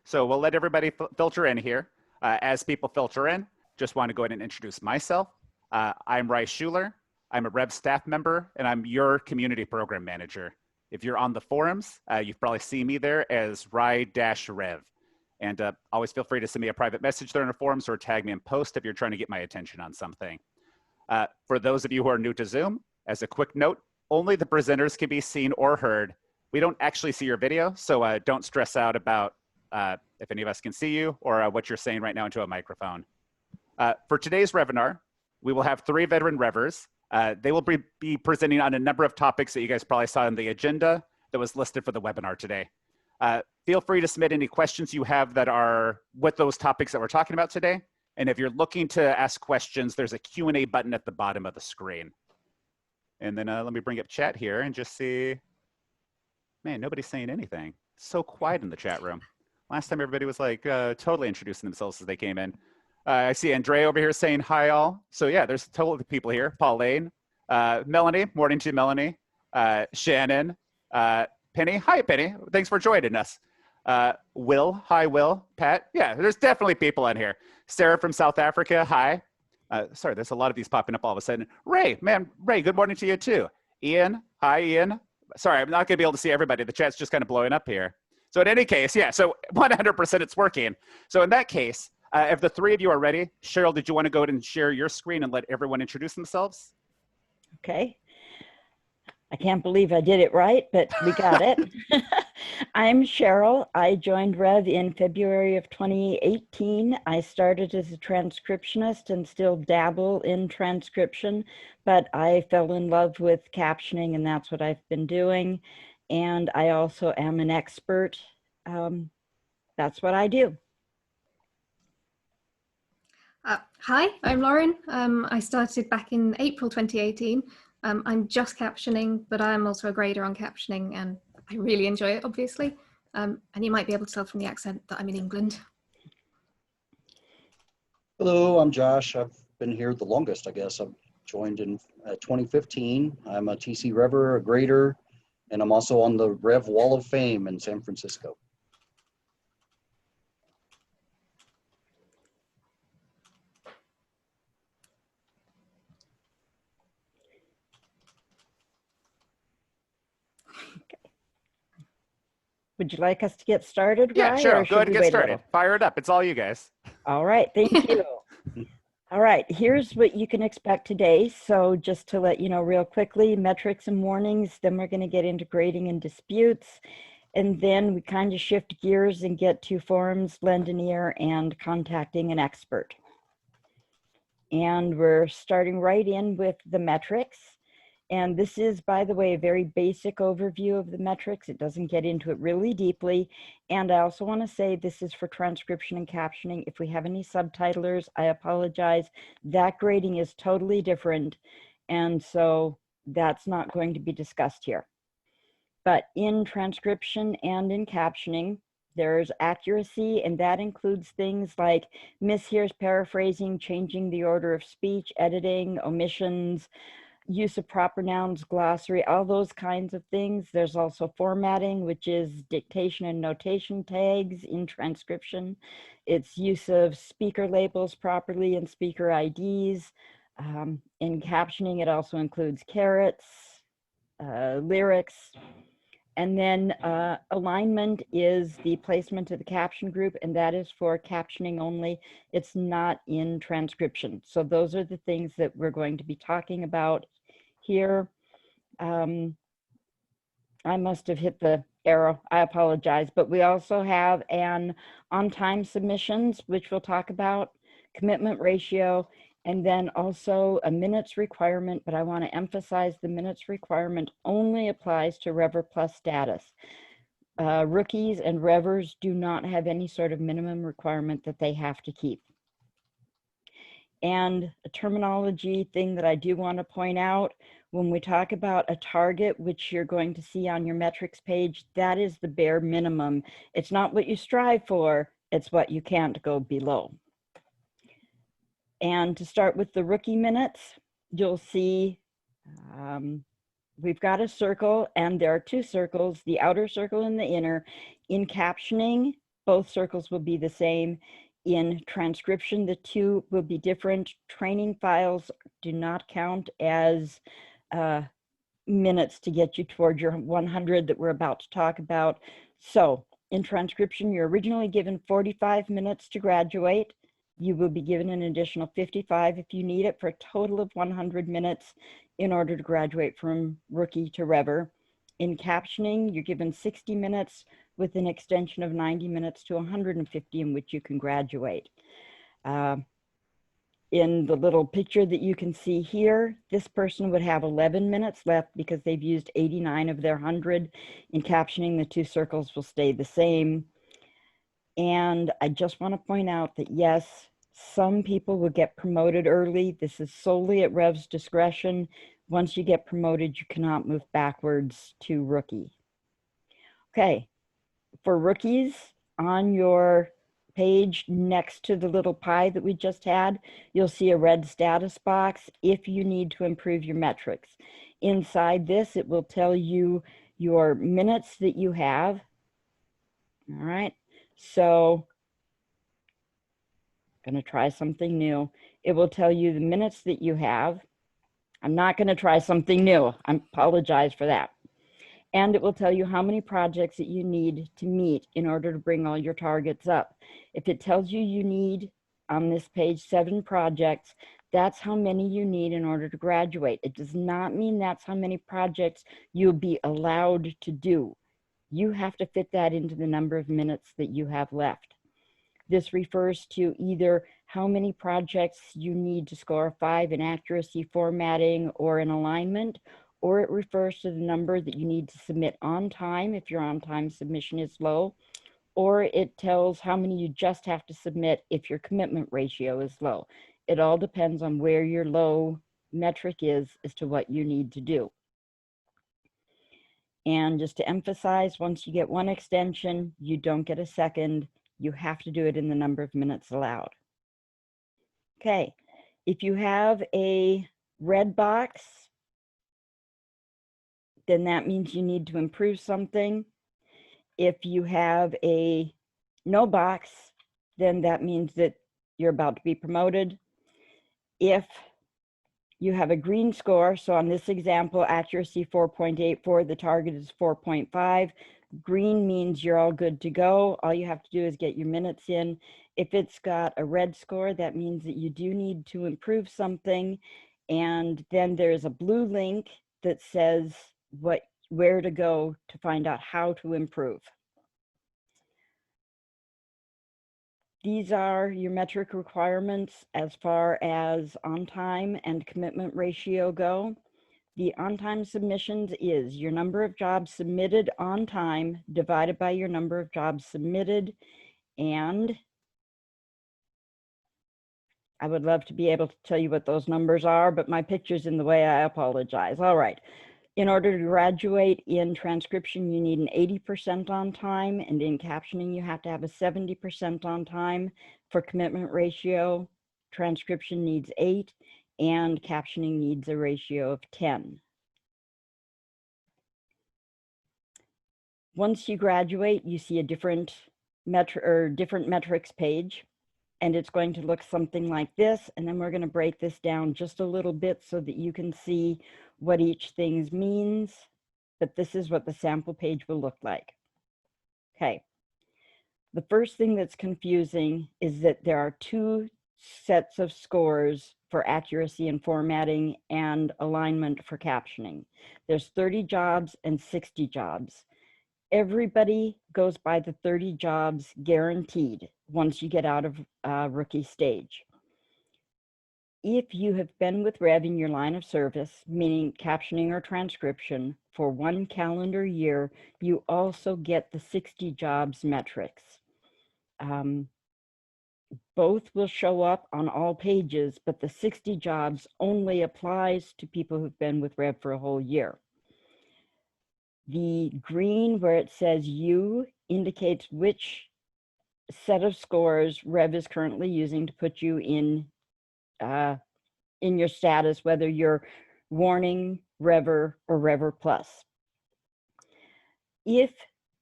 So we'll let everybody filter in here. As people filter in, just want to go ahead and introduce myself. I'm Ry Schuler. I'm a Rev staff member, and I'm your community program manager. If you're on the forums, you've probably seen me there as Ry-Rev. And always feel free to send me a private message there in the forums or tag me in post if you're trying to get my attention on something. For those of you who are new to Zoom, as a quick note, only the presenters can be seen or heard. We don't actually see your video, so don't stress out about if any of us can see you or what you're saying right now into a microphone. For today's webinar, we will have 3 veteran Revvers. They will be presenting on a number of topics that you guys probably saw in the agenda that was listed for the webinar today. Feel free to submit any questions you have that are with those topics that we're talking about today. And if you're looking to ask questions, there's a Q&A button at the bottom of the screen. And then let me bring up chat here and just see, man, nobody's saying anything. It's so quiet in the chat room. Last time everybody was like totally introducing themselves as they came in. I see Andrea over here saying hi all. So yeah, there's totally people here. Pauline, Melanie, morning to Melanie, Shannon, Penny, hi Penny, thanks for joining us. Will, hi Will, Pat, yeah, there's definitely people on here. Sarah from South Africa, hi. Sorry, there's a lot of these popping up all of a sudden. Ray, man, Ray, good morning to you too. Ian, hi Ian. Sorry, I'm not gonna be able to see everybody. The chat's just kind of blowing up here. So in any case, yeah, so 100% it's working. So in that case, if the 3 of you are ready, Cheryl, did you want to go ahead and share your screen and let everyone introduce themselves? Okay. I can't believe I did it right, but we got it. I'm Cheryl. I joined Rev in February of 2018. I started as a transcriptionist and still dabble in transcription, but I fell in love with captioning and that's what I've been doing. And I also am an expert. That's what I do. Hi, I'm Lauren. I started back in April 2018. I'm just captioning, but I'm also a grader on captioning and I really enjoy it, obviously. And you might be able to tell from the accent that I'm in England. Hello, I'm Josh. I've been here the longest, I guess. I joined in 2015. I'm a TC Revver, a grader, and I'm also on the Rev Wall of Fame in San Francisco. Would you like us to get started, Yeah, Ry, Cheryl, or go ahead and we get wait a started. little? Fire it up. It's all you guys. All right, thank you. All right, here's what you can expect today. So just to let you know real quickly, metrics and warnings, then we're going to get into grading and disputes. And then we kind of shift gears and get to forums, lend an ear, and contacting an expert. And we're starting right in with the metrics. And this is, by the way, a very basic overview of the metrics. It doesn't get into it really deeply. And I also want to say this is for transcription and captioning. If we have any subtitlers, I apologize. That grading is totally different. And so that's not going to be discussed here. But in transcription and in captioning, there's accuracy, and that includes things like mishears, paraphrasing, changing the order of speech, editing, omissions, use of proper nouns, glossary, all those kinds of things. There's also formatting, which is dictation and notation tags in transcription. It's use of speaker labels properly and speaker IDs. In captioning, it also includes carets, lyrics. And then alignment is the placement of the caption group, and that is for captioning only. It's not in transcription. So those are the things that we're going to be talking about here. I must have hit the arrow, I apologize, but we also have an on-time submissions, which we'll talk about, commitment ratio, and then also a minutes requirement, but I want to emphasize the minutes requirement only applies to Revver Plus status. Rookies and Revvers do not have any sort of minimum requirement that they have to keep. And a terminology thing that I do want to point out, when we talk about a target, which you're going to see on your metrics page, that is the bare minimum. It's not what you strive for, it's what you can't go below. And to start with the rookie minutes, you'll see we've got a circle, and there are 2 circles, the outer circle and the inner. In captioning, both circles will be the same. In transcription, the two will be different. Training files do not count as minutes to get you toward your 100 that we're about to talk about. So in transcription, you're originally given 45 minutes to graduate. You will be given an additional 55 if you need it, for a total of 100 minutes in order to graduate from rookie to Revver. In captioning, you're given 60 minutes with an extension of 90 minutes to 150 in which you can graduate. In the little picture that you can see here, this person would have 11 minutes left because they've used 89 of their 100. In captioning, the two circles will stay the same. And I just want to point out that yes, some people will get promoted early. This is solely at Rev's discretion. Once you get promoted, you cannot move backwards to rookie. Okay, for rookies, on your page next to the little pie that we just had, you'll see a red status box if you need to improve your metrics. Inside this, it will tell you your minutes that you have. All right, so I'm going to try something new. It will tell you the minutes that you have. I'm not going to try something new. I apologize for that. And it will tell you how many projects that you need to meet in order to bring all your targets up. If it tells you you need, on this page, 7 projects, that's how many you need in order to graduate. It does not mean that's how many projects you'll be allowed to do. You have to fit that into the number of minutes that you have left. This refers to either how many projects you need to score a 5 in accuracy, formatting, or in alignment, or it refers to the number that you need to submit on time if your on-time submission is low, or it tells how many you just have to submit if your commitment ratio is low. It all depends on where your low metric is as to what you need to do. And just to emphasize, once you get one extension, you don't get a second. You have to do it in the number of minutes allowed. Okay, if you have a red box, then that means you need to improve something. If you have a no box, then that means that you're about to be promoted. If you have a green score, so on this example, accuracy 4.84, the target is 4.5. Green means you're all good to go. All you have to do is get your minutes in. If it's got a red score, that means that you do need to improve something. And then there's a blue link that says where to go to find out how to improve. These are your metric requirements as far as on-time and commitment ratio go. The on-time submissions is your number of jobs submitted on time divided by your number of jobs submitted. And I would love to be able to tell you what those numbers are, but my picture's in the way. I apologize. All right. In order to graduate in transcription, you need an 80% on time, and in captioning, you have to have a 70% on time. For commitment ratio, transcription needs 8, and captioning needs a ratio of 10. Once you graduate, you see a different metrics page, and it's going to look something like this. And then we're going to break this down just a little bit so that you can see what each thing means, but this is what the sample page will look like. Okay. The first thing that's confusing is that there are 2 sets of scores for accuracy and formatting and alignment for captioning. There's 30 jobs and 60 jobs. Everybody goes by the 30 jobs guaranteed once you get out of rookie stage. If you have been with Rev in your line of service, meaning captioning or transcription, for 1 calendar year, you also get the 60 jobs metrics. Both will show up on all pages, but the 60 jobs only applies to people who've been with Rev for a whole year. The green where it says U indicates which set of scores Rev is currently using to put you in your status, whether you're warning, Revver, or Revver Plus. If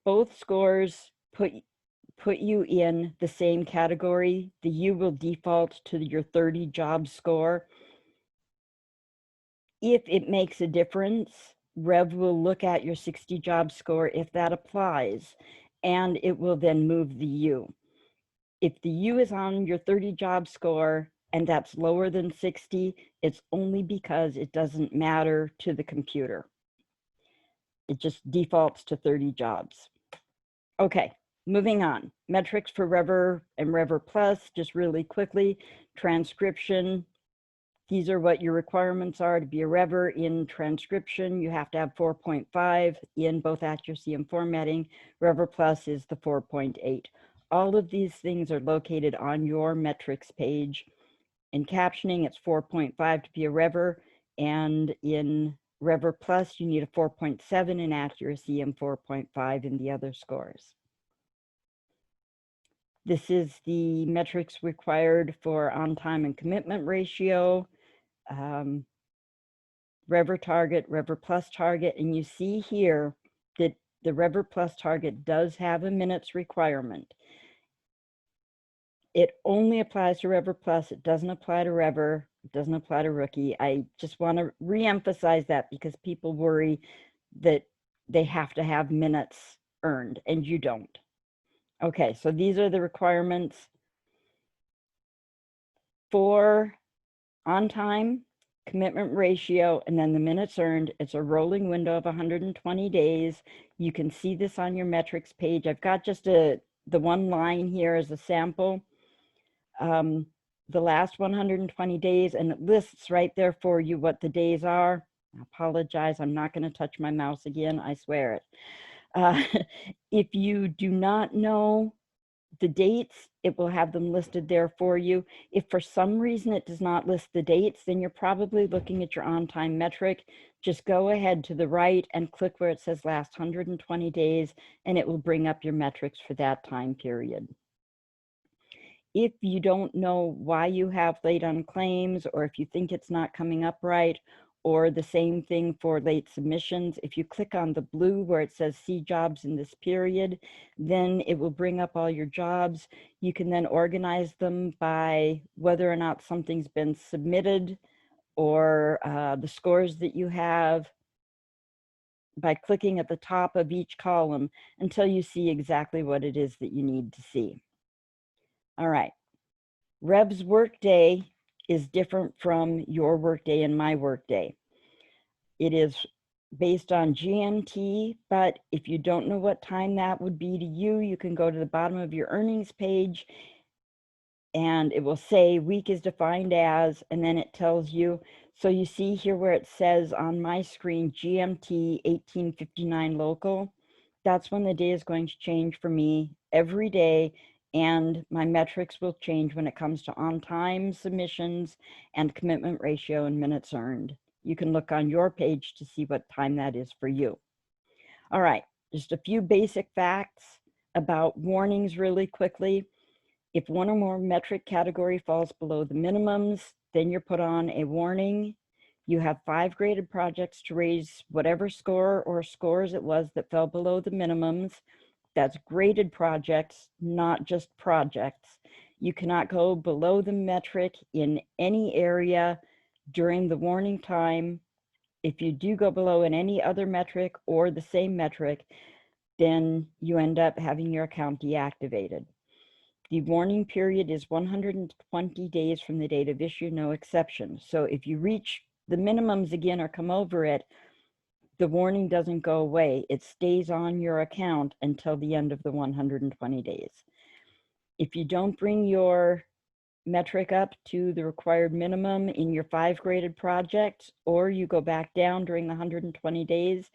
both scores put you in the same category. The U will default to your 30 job score. If it makes a difference, Rev will look at your 60 job score if that applies, and it will then move the U. If the U is on your 30 job score and that's lower than 60, it's only because it doesn't matter to the computer. It just defaults to 30 jobs. Okay, moving on. Metrics for Revver and Revver Plus, just really quickly. Transcription. These are what your requirements are to be a Revver. In transcription, you have to have 4.5 in both accuracy and formatting. Revver Plus is the 4.8. All of these things are located on your metrics page. In captioning, it's 4.5 to be a Revver, and in Revver Plus, you need a 4.7 in accuracy and 4.5 in the other scores. This is the metrics required for on-time and commitment ratio, Revver target, Revver Plus target, and you see here that the Revver Plus target does have a minutes requirement. It only applies to Revver Plus. It doesn't apply to Revver. It doesn't apply to Rookie. I just want to re-emphasize that because people worry that they have to have minutes earned, and you don't. Okay, so these are the requirements for on time, commitment ratio, and then the minutes earned. It's a rolling window of 120 days. You can see this on your metrics page. I've got just the one line here as a sample. The last 120 days, and it lists right there for you what the days are. I apologize, I'm not going to touch my mouse again, I swear it. If you do not know the dates, it will have them listed there for you. If for some reason it does not list the dates, then you're probably looking at your on-time metric. Just go ahead to the right and click where it says last 120 days, and it will bring up your metrics for that time period. If you don't know why you have late on claims, or if you think it's not coming up right, or the same thing for late submissions, if you click on the blue where it says see jobs in this period, then it will bring up all your jobs. You can then organize them by whether or not something's been submitted, or the scores that you have, by clicking at the top of each column until you see exactly what it is that you need to see. All right, Rev's workday is different from your workday and my workday. It is based on GMT, but if you don't know what time that would be to you, you can go to the bottom of your earnings page and it will say week is defined as, and then it tells you. So you see here where it says on my screen, GMT 1859 local, that's when the day is going to change for me every day. And my metrics will change when it comes to on-time submissions and commitment ratio and minutes earned. You can look on your page to see what time that is for you. All right, just a few basic facts about warnings really quickly. If one or more metric category falls below the minimums, then you're put on a warning. You have 5 graded projects to raise whatever score or scores it was that fell below the minimums. That's graded projects, not just projects. You cannot go below the metric in any area during the warning time. If you do go below in any other metric or the same metric, then you end up having your account deactivated. The warning period is 120 days from the date of issue, no exception. So if you reach the minimums again or come over it, the warning doesn't go away. It stays on your account until the end of the 120 days. If you don't bring your metric up to the required minimum in your 5 graded projects, or you go back down during the 120 days,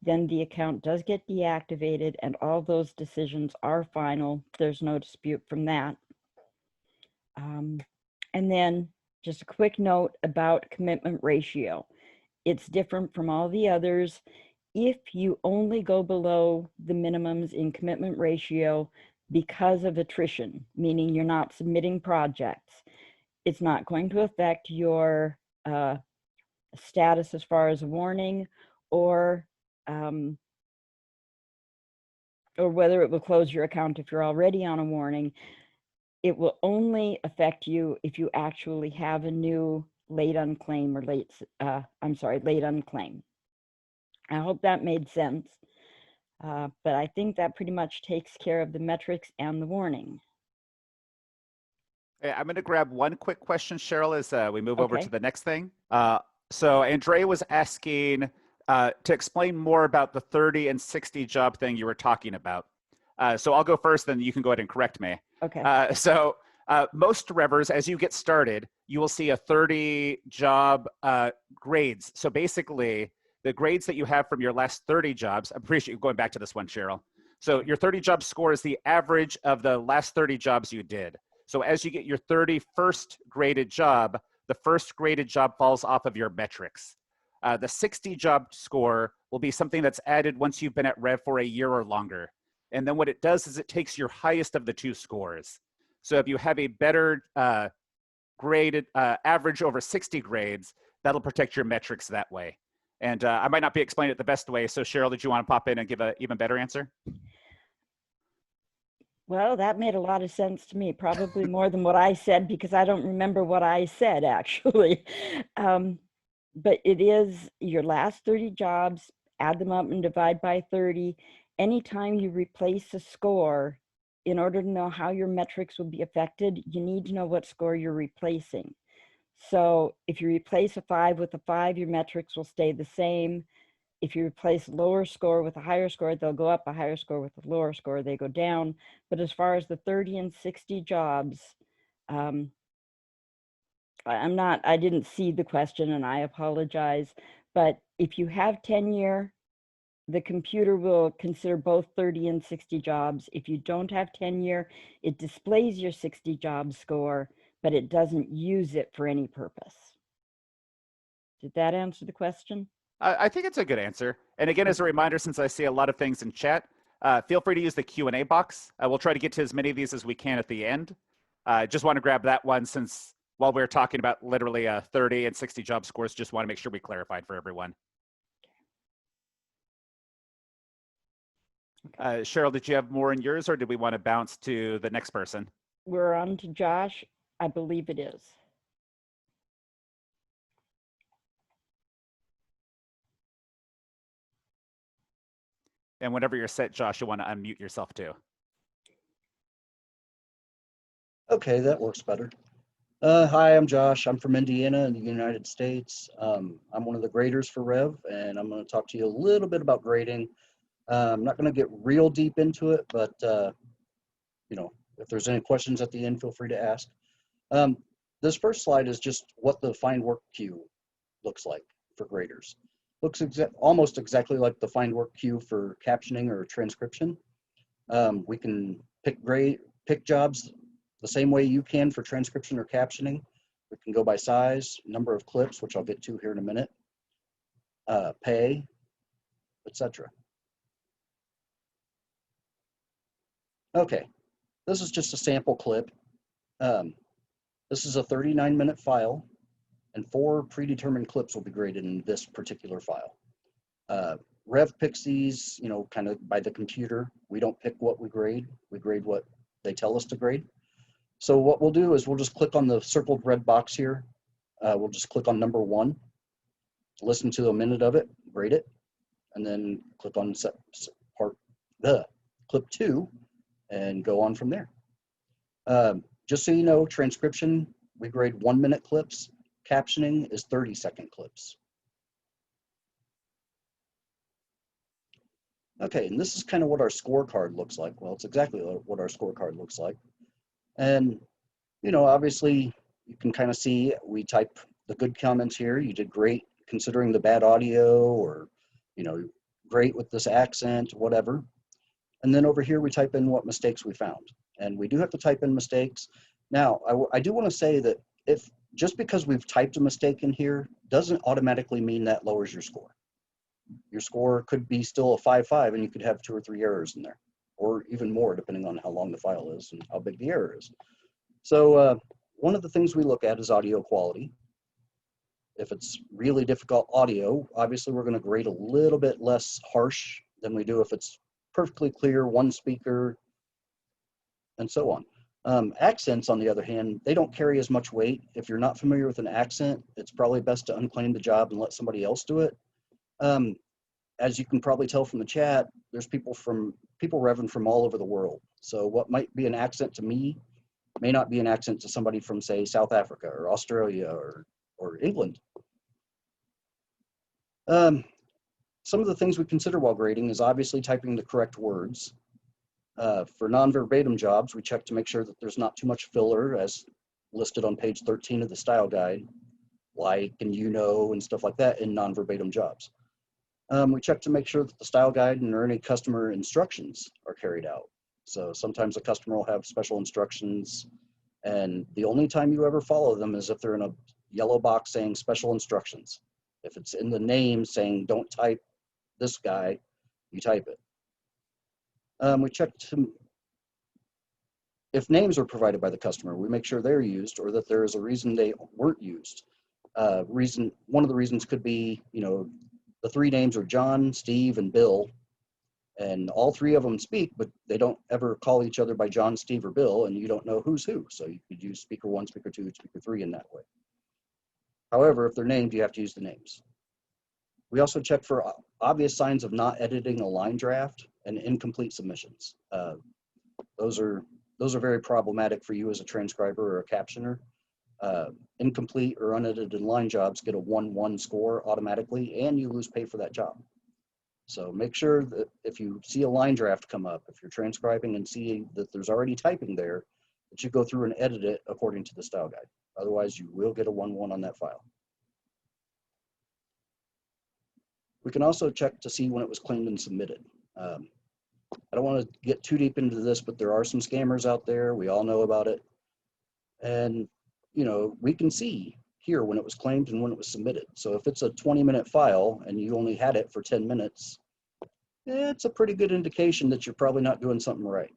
then the account does get deactivated and all those decisions are final. There's no dispute from that. And then just a quick note about commitment ratio. It's different from all the others. If you only go below the minimums in commitment ratio because of attrition, meaning you're not submitting projects, it's not going to affect your status as far as a warning or or whether it will close your account if you're already on a warning. It will only affect you if you actually have a new late unclaim or late unclaim. I hope that made sense. But I think that pretty much takes care of the metrics and the warning. Hey, I'm going to grab one quick question, Cheryl, as we move over Okay. to the next thing. So Andrea was asking to explain more about the 30 and 60 job thing you were talking about. So I'll go first, then you can go ahead and correct me. Okay. Most Revvers, as you get started, you will see a 30 job grades. So basically, the grades that you have from your last 30 jobs, I appreciate you going back to this one, Cheryl. So your 30 job score is the average of the last 30 jobs you did. So as you get your 31st graded job, the first graded job falls off of your metrics. The 60 job score will be something that's added once you've been at Rev for a year or longer. And then what it does is it takes your highest of the two scores. So if you have a better graded average over 60 grades, that'll protect your metrics that way. And I might not be explaining it the best way. So Cheryl, did you want to pop in and give an even better answer? Well, that made a lot of sense to me, probably more than what I said, because I don't remember what I said, actually. But it is your last 30 jobs, add them up and divide by 30. Anytime you replace a score, in order to know how your metrics will be affected, you need to know what score you're replacing. So if you replace a 5 with a 5, your metrics will stay the same. If you replace a lower score with a higher score, they'll go up. A higher score with a lower score, they go down. But as far as the 30 and 60 jobs, I didn't see the question and I apologize. But if you have tenure, the computer will consider both 30 and 60 jobs. If you don't have tenure, it displays your 60 job score, but it doesn't use it for any purpose. Did that answer the question? I think it's a good answer. And again, as a reminder, since I see a lot of things in chat, feel free to use the Q&A box. We'll try to get to as many of these as we can at the end. Just want to grab that one since while we're talking about literally 30 and 60 job scores, just want to make sure we clarified for everyone. Cheryl, did you have more in yours or did we want to bounce to the next person? We're on to Josh. I believe it is. And whenever you're set, Josh, you'll want to unmute yourself too. Okay, that works better. Hi, I'm Josh. I'm from Indiana in the United States. I'm one of the graders for Rev, and I'm going to talk to you a little bit about grading. I'm not going to get real deep into it, but you know, if there's any questions at the end, feel free to ask. This first slide is just what the find work queue looks like for graders. Looks almost exactly like the find work queue for captioning or transcription. We can pick jobs the same way you can for transcription or captioning. We can go by size, number of clips, which I'll get to here in a minute, pay, etc. Okay, this is just a sample clip. This is a 39-minute file, and 4 predetermined clips will be graded in this particular file. Rev picks these, you know, kind of by the computer. We don't pick what we grade what they tell us to grade. So what we'll do is we'll just click on the circled red box here. We'll just click on number 1, listen to a minute of it, grade it, and then click on clip 2 and go on from there. Just so you know, transcription, we grade 1-minute clips. Captioning is 30-second clips. Okay, and this is kind of what our scorecard looks like. Well, it's exactly what our scorecard looks like. And, you know, obviously you can kind of see we type the good comments here. You did great considering the bad audio, or, you know, great with this accent, whatever. And then over here, we type in what mistakes we found. And we do have to type in mistakes. Now, I do want to say that just because we've typed a mistake in here doesn't automatically mean that lowers your score. Your score could be still a 5.5 and you could have 2 or 3 errors in there, or even more depending on how long the file is and how big the error is. So one of the things we look at is audio quality. If it's really difficult audio, obviously we're going to grade a little bit less harsh than we do if it's perfectly clear, one speaker, and so on. Accents, on the other hand, they don't carry as much weight. If you're not familiar with an accent, it's probably best to unclaim the job and let somebody else do it. As you can probably tell from the chat, there's people revving from all over the world. So what might be an accent to me may not be an accent to somebody from, say, South Africa or Australia or England. Some of the things we consider while grading is obviously typing the correct words. For non-verbatim jobs, we check to make sure that there's not too much filler, as listed on page 13 of the style guide, like and you know and stuff like that in non-verbatim jobs. We check to make sure that the style guide and or any customer instructions are carried out. So sometimes a customer will have special instructions, and the only time you ever follow them is if they're in a yellow box saying special instructions. If it's in the name saying don't type this guy, you type it. We check if names are provided by the customer, we make sure they're used or that there is a reason they weren't used. One of the reasons could be, you know, the three names are John, Steve, and Bill, and all three of them speak, but they don't ever call each other by John, Steve, or Bill, and you don't know who's who. So you could use speaker 1, speaker 2, speaker 3 in that way. However, if they're named, you have to use the names. We also check for obvious signs of not editing a line draft and incomplete submissions. Those are very problematic for you as a transcriber or a captioner. Incomplete or unedited line jobs get a 1-1 score automatically, and you lose pay for that job. So make sure that if you see a line draft come up, if you're transcribing and see that there's already typing there, that you go through and edit it according to the style guide. Otherwise, you will get a 1-1 on that file. We can also check to see when it was claimed and submitted. I don't want to get too deep into this, but there are some scammers out there. We all know about it. And, you know, we can see here when it was claimed and when it was submitted. So if it's a 20-minute file and you only had it for 10 minutes, it's a pretty good indication that you're probably not doing something right.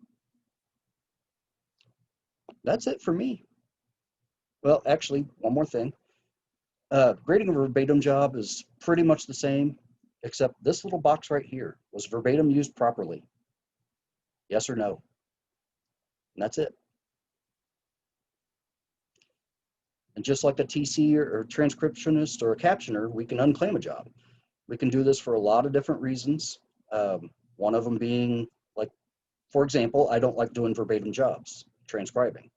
That's it for me. Well, actually, one more thing. Grading a verbatim job is pretty much the same, except this little box right here. Was verbatim used properly? Yes or no? And that's it. And just like a TC or transcriptionist or a captioner, we can unclaim a job. We can do this for a lot of different reasons. One of them being, like, for example, I don't like doing verbatim jobs, transcribing.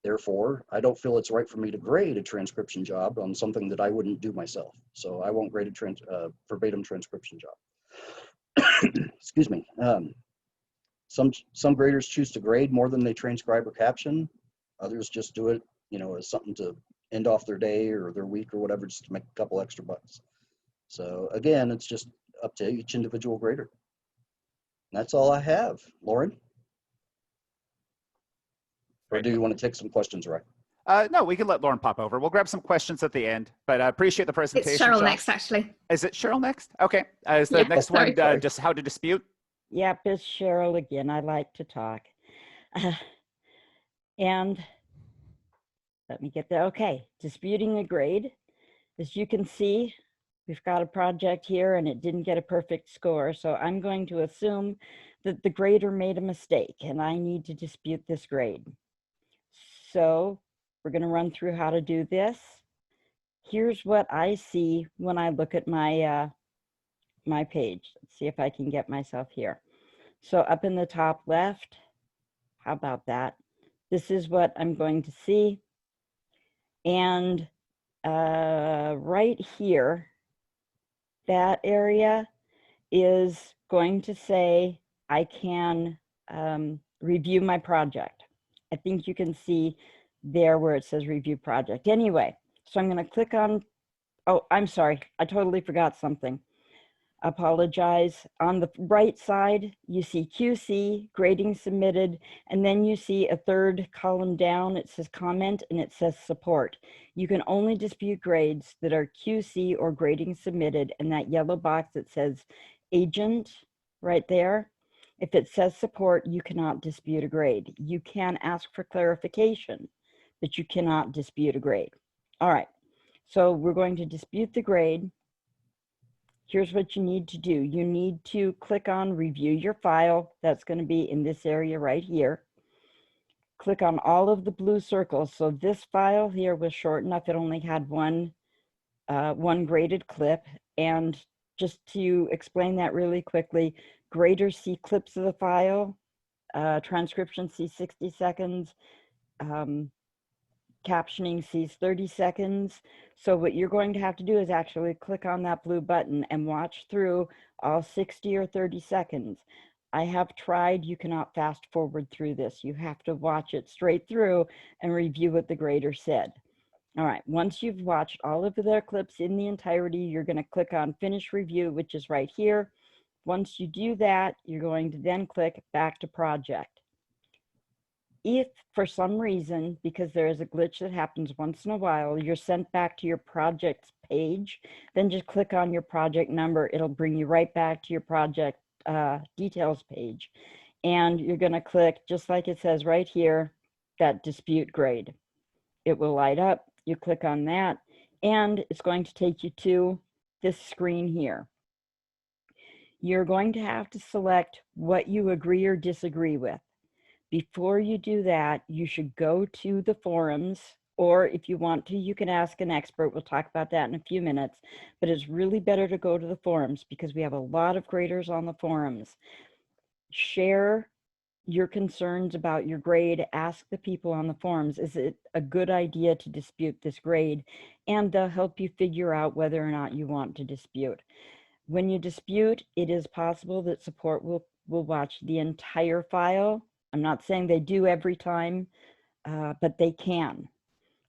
Therefore, I don't feel it's right for me to grade a transcription job on something that I wouldn't do myself. So I won't grade a verbatim transcription job. Excuse me. Some graders choose to grade more than they transcribe or caption. Others just do it, you know, as something to end off their day or their week or whatever, just to make a couple extra bucks. So again, it's just up to each individual grader. And that's all I have. Lauren? Or do you want to take some questions, right? No, we can let Lauren pop over. We'll grab some questions at the end, but I appreciate the presentation. It's Cheryl Josh. next, actually. Is it Cheryl next? Okay. Is the next one just how to dispute? Yep, it's Cheryl again. I like to talk. And let me get there. Okay, disputing a grade. As you can see, we've got a project here and it didn't get a perfect score. So I'm going to assume that the grader made a mistake and I need to dispute this grade. So we're going to run through how to do this. Here's what I see when I look at my my page. Let's see if I can get myself here. So up in the top left, how about that? This is what I'm going to see. And right here, that area is going to say I can review my project. I think you can see there where it says review project. Anyway, so I'm going to click on, oh, I'm sorry, I totally forgot something. Apologize. On the right side, you see QC, grading submitted, and then you see a third column down. It says comment and it says support. You can only dispute grades that are QC or grading submitted, and that yellow box that says agent right there. If it says support, you cannot dispute a grade. You can ask for clarification, but you cannot dispute a grade. All right, so we're going to dispute the grade. here's what you need to do. You need to click on review your file. That's going to be in this area right here. Click on all of the blue circles. So this file here was short enough. It only had one graded clip. And just to explain that really quickly, graders see clips of the file, transcription sees 60 seconds, captioning sees 30 seconds. So what you're going to have to do is actually click on that blue button and watch through all 60 or 30 seconds. I have tried, you cannot fast forward through this. You have to watch it straight through and review what the grader said. All right, once you've watched all of their clips in the entirety, you're going to click on Finish Review, which is right here. Once you do that, you're going to then click Back to Project. If for some reason, because there is a glitch that happens once in a while, you're sent back to your project's page, then just click on your project number. It'll bring you right back to your project details page. And you're going to click, just like it says right here, that dispute grade. It will light up. You click on that, and it's going to take you to this screen here. You're going to have to select what you agree or disagree with. Before you do that, you should go to the forums, or if you want to, you can ask an expert. We'll talk about that in a few minutes, but it's really better to go to the forums because we have a lot of graders on the forums. Share your concerns about your grade. Ask the people on the forums, is it a good idea to dispute this grade? And they'll help you figure out whether or not you want to dispute. When you dispute, it is possible that support will watch the entire file. I'm not saying they do every time, but they can.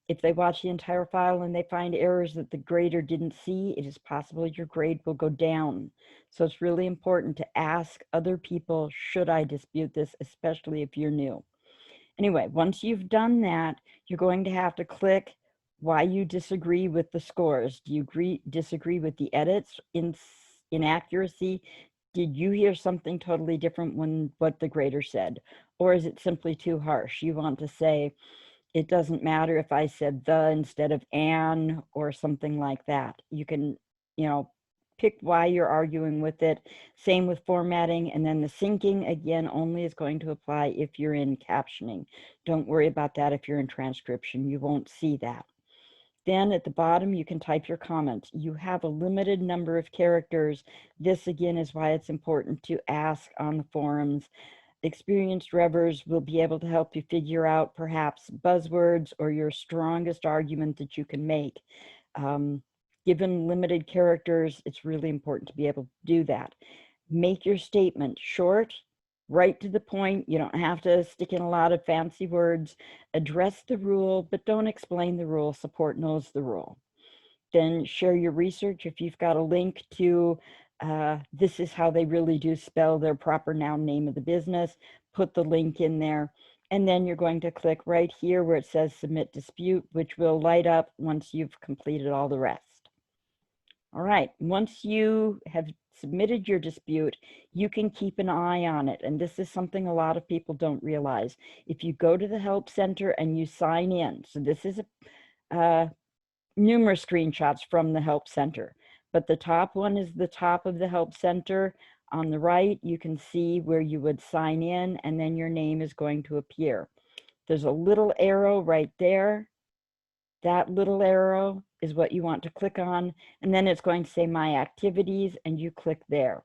If they watch the entire file and they find errors that the grader didn't see, it is possible your grade will go down. So it's really important to ask other people, should I dispute this, especially if you're new? Anyway, once you've done that, you're going to have to click why you disagree with the scores. Do you disagree with the edits, inaccuracy? Did you hear something totally different when what the grader said? Or is it simply too harsh? You want to say, it doesn't matter if I said the instead of an or something like that. You can, pick why you're arguing with it. Same with formatting. And then the syncing, again, only is going to apply if you're in captioning. Don't worry about that if you're in transcription. You won't see that. Then at the bottom, you can type your comments. You have a limited number of characters. This, again, is why it's important to ask on the forums. Experienced Revvers will be able to help you figure out perhaps buzzwords or your strongest argument that you can make. Given limited characters, it's really important to be able to do that. Make your statement short, right to the point. You don't have to stick in a lot of fancy words. Address the rule, but don't explain the rule. Support knows the rule. Then share your research. If you've got a link to this is how they really do spell their proper noun name of the business, put the link in there. And then you're going to click right here where it says submit dispute, which will light up once you've completed all the rest. All right, once you have submitted your dispute, you can keep an eye on it. And this is something a lot of people don't realize. If you go to the Help Center and you sign in, so this is numerous screenshots from the Help Center, but the top one is the top of the Help Center. On the right, you can see where you would sign in, and then your name is going to appear. There's a little arrow right there. That little arrow is what you want to click on, and then it's going to say My Activities, and you click there.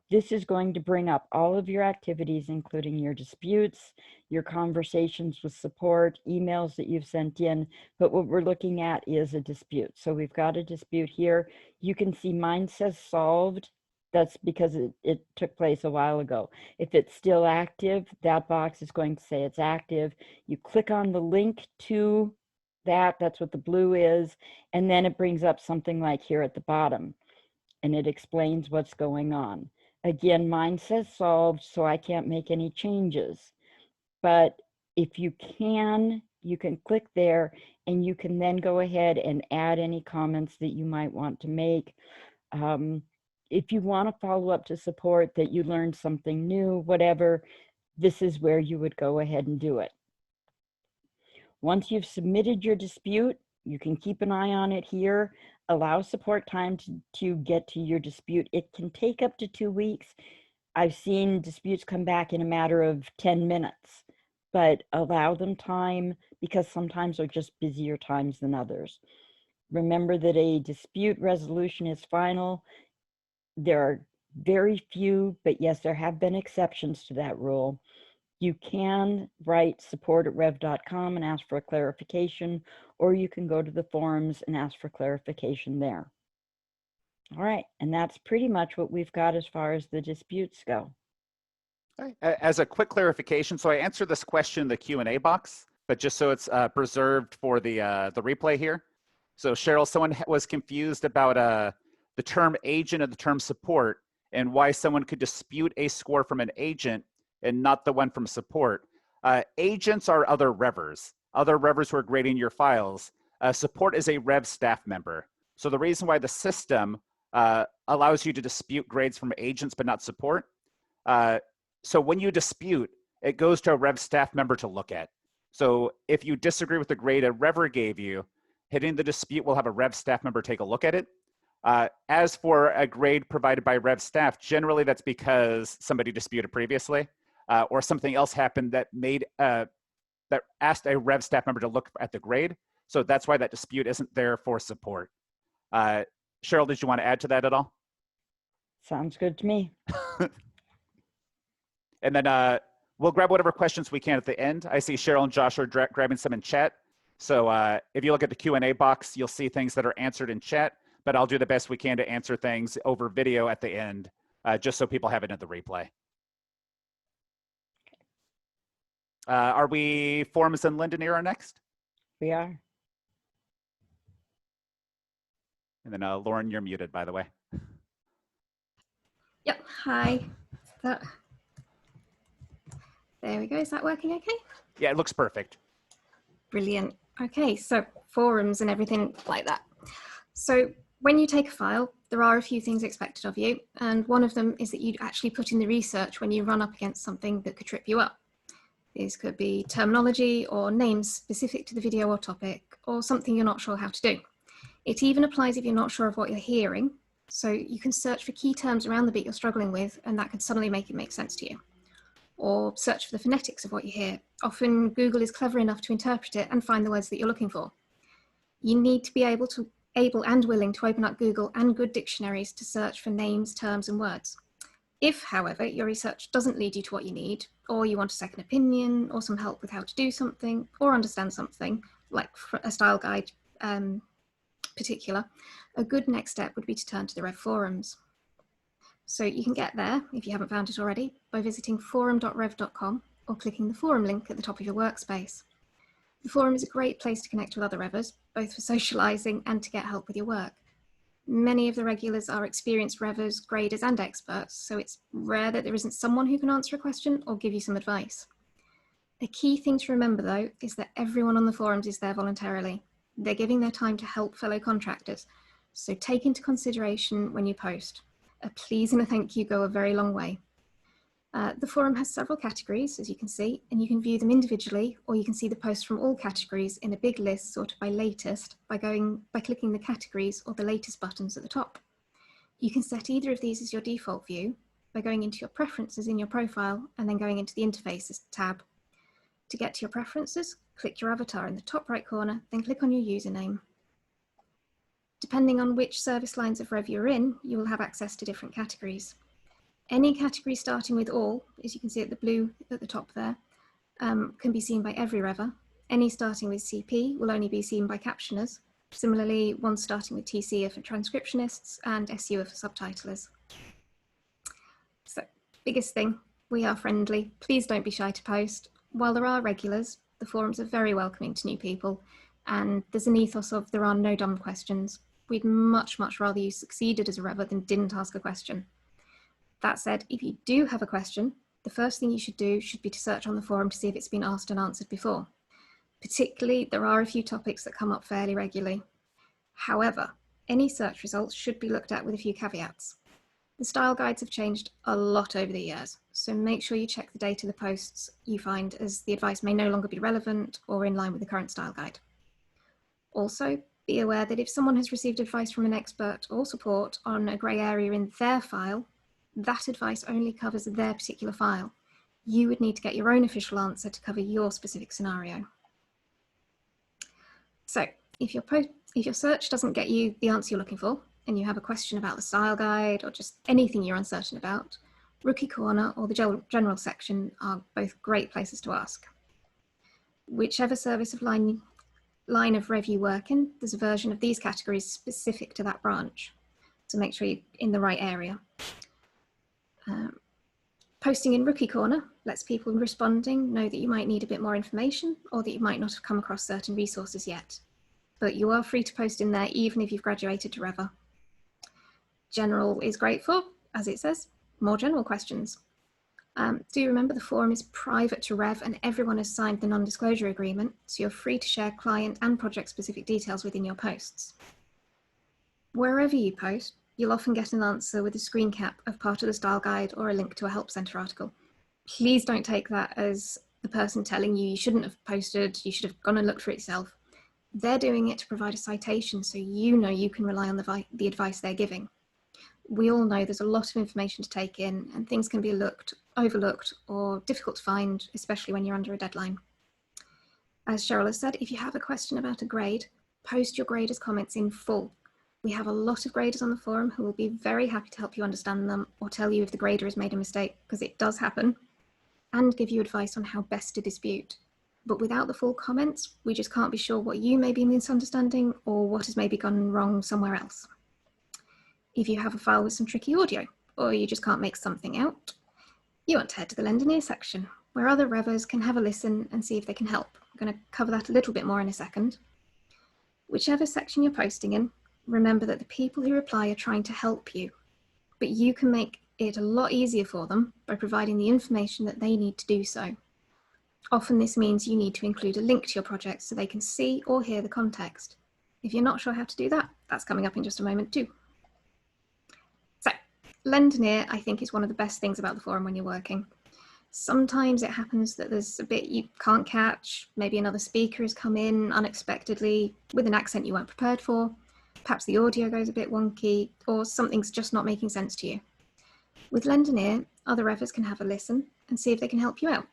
This is going to bring up all of your activities, including your disputes, your conversations with support, emails that you've sent in, but what we're looking at is a dispute. So we've got a dispute here. You can see mine says solved. That's because it took place a while ago. If it's still active, that box is going to say it's active. You click on the link to that's what the blue is, and then it brings up something like here at the bottom, and it explains what's going on. Again, mine says solved, so I can't make any changes. But if you can click there, and you can then go ahead and add any comments that you might want to make. If you want to follow up to support that you learned something new, whatever, this is where you would go ahead and do it. Once you've submitted your dispute, you can keep an eye on it here. allow support time to get to your dispute. It can take up to 2 weeks. I've seen disputes come back in a matter of 10 minutes, but allow them time because sometimes are just busier times than others. Remember that a dispute resolution is final. There are very few, but yes, there have been exceptions to that rule. You can write support@rev.com and ask for a clarification, or you can go to the forums and ask for clarification there. All right, and that's pretty much what we've got as far as the disputes go. All right. As a quick clarification, so I answered this question in the Q&A box, but just so it's preserved for the replay here. So Cheryl, someone was confused about the term agent and the term support and why someone could dispute a score from an agent and not the one from support. Agents are other Revvers who are grading your files. Support is a Rev staff member. So the reason why the system allows you to dispute grades from agents but not support, so when you dispute, it goes to a Rev staff member to look at. So if you disagree with the grade a Revver gave you, hitting the dispute will have a Rev staff member take a look at it. As for a grade provided by Rev staff, generally that's because somebody disputed previously, or something else happened that made that asked a Rev staff member to look at the grade. So that's why that dispute isn't there for support. Cheryl, did you want to add to that at all? Sounds good to me. And then we'll grab whatever questions we can at the end. I see Cheryl and Josh are grabbing some in chat. So if you look at the Q&A box, you'll see things that are answered in chat, but I'll do the best we can to answer things over video at the end, just so people have it in the replay. Are we forums and Linden era next? We are. And then Lauren, you're muted, by the way. Yep, hi. There we go, is that working okay? Yeah, it looks perfect. Brilliant. Okay, so forums and everything like that. So when you take a file, there are a few things expected of you, and one of them is that you actually put in the research when you run up against something that could trip you up. These could be terminology or names specific to the video or topic, or something you're not sure how to do. It even applies if you're not sure of what you're hearing, so you can search for key terms around the bit you're struggling with, and that could suddenly make it make sense to you. Or search for the phonetics of what you hear. Often Google is clever enough to interpret it and find the words that you're looking for. You need to be able and willing to open up Google and good dictionaries to search for names, terms, and words. If, however, your research doesn't lead you to what you need, or you want a second opinion, or some help with how to do something, or understand something, like a style guide particular, a good next step would be to turn to the Rev forums. So you can get there, if you haven't found it already, by visiting forum.rev.com or clicking the forum link at the top of your workspace. The forum is a great place to connect with other Revvers, both for socializing and to get help with your work. Many of the regulars are experienced Revvers, graders, and experts, so it's rare that there isn't someone who can answer a question or give you some advice. A key thing to remember, though, is that everyone on the forums is there voluntarily. They're giving their time to help fellow contractors, so take into consideration when you post. A please and a thank you go a very long way. The forum has several categories, as you can see, and you can view them individually, or you can see the posts from all categories in a big list sorted by latest by clicking the categories or the latest buttons at the top. You can set either of these as your default view by going into your preferences in your profile and then going into the interfaces tab. To get to your preferences, click your avatar in the top right corner, then click on your username. Depending on which service lines of Rev you're in, you will have access to different categories. Any category starting with all, as you can see at the blue at the top there, can be seen by every Revver. Any starting with CP will only be seen by captioners. Similarly, ones starting with TC are for transcriptionists and SU are for subtitlers. So, biggest thing, we are friendly. Please don't be shy to post. While there are regulars, the forums are very welcoming to new people, and there's an ethos of there are no dumb questions. We'd much, much rather you succeeded as a Revver than didn't ask a question. That said, if you do have a question, the first thing you should do should be to search on the forum to see if it's been asked and answered before. Particularly, there are a few topics that come up fairly regularly. However, any search results should be looked at with a few caveats. The style guides have changed a lot over the years, so make sure you check the date of the posts you find, as the advice may no longer be relevant or in line with the current style guide. Also, Be aware that if someone has received advice from an expert or support on a grey area in their file, that advice only covers their particular file. You would need to get your own official answer to cover your specific scenario. So if your search doesn't get you the answer you're looking for, and you have a question about the style guide or just anything you're uncertain about, Rookie Corner or the general section are both great places to ask. Whichever service of line of rev you work in, there's a version of these categories specific to that branch. So make sure you're in the right area. Posting in Rookie Corner lets people responding know that you might need a bit more information or that you might not have come across certain resources yet. But you are free to post in there even if you've graduated to Revver. General is great for, as it says, more general questions. Do remember the forum is private to Rev and everyone has signed the non-disclosure agreement, so you're free to share client and project-specific details within your posts. Wherever you post, you'll often get an answer with a screen cap of part of the style guide or a link to a Help Center article. Please don't take that as the person telling you you shouldn't have posted, you should have gone and looked for it yourself. They're doing it to provide a citation so you know you can rely on the advice they're giving. We all know there's a lot of information to take in and things can be overlooked or difficult to find, especially when you're under a deadline. As Cheryl has said, if you have a question about a grade, post your grader's comments in full. We have a lot of graders on the forum who will be very happy to help you understand them or tell you if the grader has made a mistake, because it does happen, and give you advice on how best to dispute. But without the full comments, we just can't be sure what you may be misunderstanding or what has maybe gone wrong somewhere else. If you have a file with some tricky audio, or you just can't make something out, you want to head to the Lend a Ear section, where other Revvers can have a listen and see if they can help. I'm going to cover that a little bit more in a second. Whichever section you're posting in, remember that the people who reply are trying to help you, but you can make it a lot easier for them by providing the information that they need to do so. Often this means you need to include a link to your project so they can see or hear the context. If you're not sure how to do that, that's coming up in just a moment too. So, Lend an Ear, I think, is one of the best things about the forum when you're working. Sometimes it happens that there's a bit you can't catch, maybe another speaker has come in unexpectedly with an accent you weren't prepared for, perhaps the audio goes a bit wonky, or something's just not making sense to you. With Lend an Ear, other Revvers can have a listen and see if they can help you out.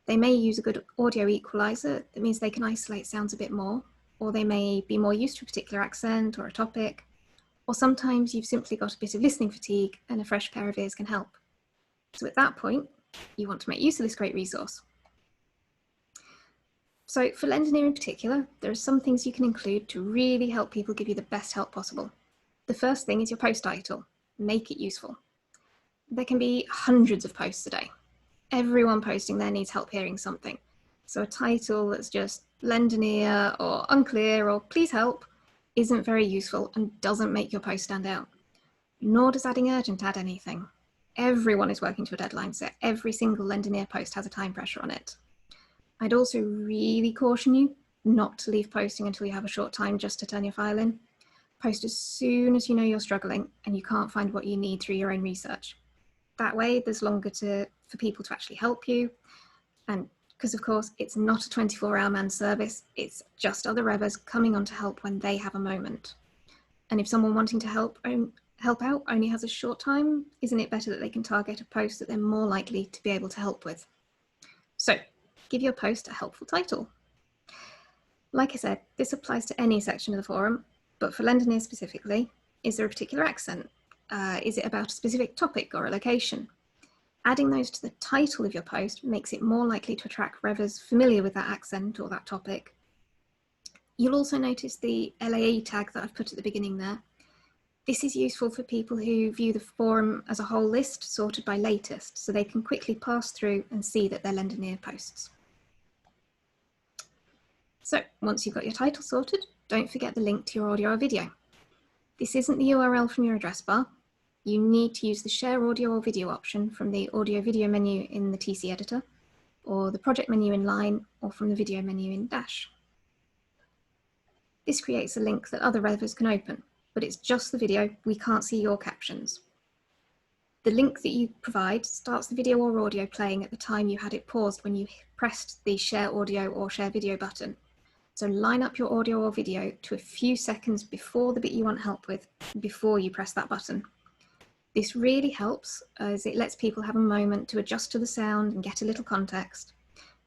They may use a good audio equalizer that means they can isolate sounds a bit more, or they may be more used to a particular accent or a topic, or sometimes you've simply got a bit of listening fatigue and a fresh pair of ears can help. So at that point, you want to make use of this great resource. So for Lend an Ear in particular, there are some things you can include to really help people give you the best help possible. The first thing is your post title. Make it useful. There can be hundreds of posts a day. Everyone posting there needs help hearing something. So a title that's just Lend an Ear or unclear or please help isn't very useful and doesn't make your post stand out. Nor does adding urgent add anything. Everyone is working to a deadline, so every single Lend an Ear post has a time pressure on it. I'd also really caution you not to leave posting until you have a short time just to turn your file in. Post as soon as you know you're struggling and you can't find what you need through your own research. That way there's longer for people to actually help you. And because of course it's not a 24-hour manned service, it's just other Revvers coming on to help when they have a moment. And if someone wanting to help out only has a short time, isn't it better that they can target a post that they're more likely to be able to help with? So give your post a helpful title. Like I said, this applies to any section of the forum, but for Lend an Ear specifically, is there a particular accent? Is it about a specific topic or a location? Adding those to the title of your post makes it more likely to attract Revvers familiar with that accent or that topic. You'll also notice the LAE tag that I've put at the beginning there. This is useful for people who view the forum as a whole list sorted by latest, so they can quickly pass through and see that they're Lend an Ear posts. So once you've got your title sorted, don't forget the link to your audio or video. This isn't the URL from your address bar. You need to use the Share Audio or Video option from the Audio Video menu in the TC editor, or the Project menu in Line, or from the Video menu in Dash. This creates a link that other Revvers can open, but it's just the video, we can't see your captions. The link that you provide starts the video or audio playing at the time you had it paused when you pressed the Share Audio or Share Video button. So line up your audio or video to a few seconds before the bit you want help with, before you press that button. This really helps as it lets people have a moment to adjust to the sound and get a little context.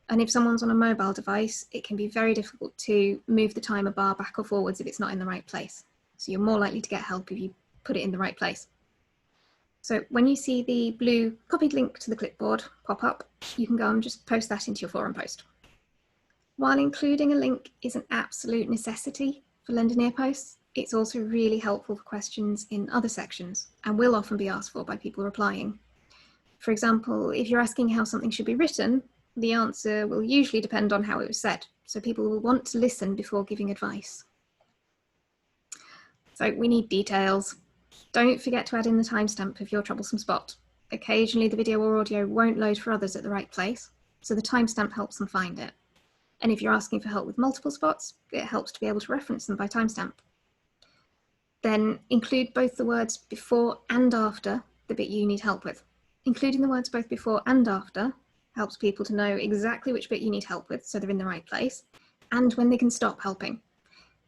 And if someone's on a mobile device, it can be very difficult to move the timer bar back or forwards if it's not in the right place. So you're more likely to get help if you put it in the right place. So when you see the blue copied link to the clipboard pop up, you can go and just post that into your forum post. While including a link is an absolute necessity for Lend a Near posts, it's also really helpful for questions in other sections and will often be asked for by people replying. For example, if you're asking how something should be written, the answer will usually depend on how it was said. So people will want to listen before giving advice. So we need details. Don't forget to add in the timestamp of your troublesome spot. Occasionally the video or audio won't load for others at the right place, so the timestamp helps them find it. And if you're asking for help with multiple spots, it helps to be able to reference them by timestamp. Then include both the words before and after the bit you need help with. Including the words both before and after helps people to know exactly which bit you need help with so they're in the right place, and when they can stop helping.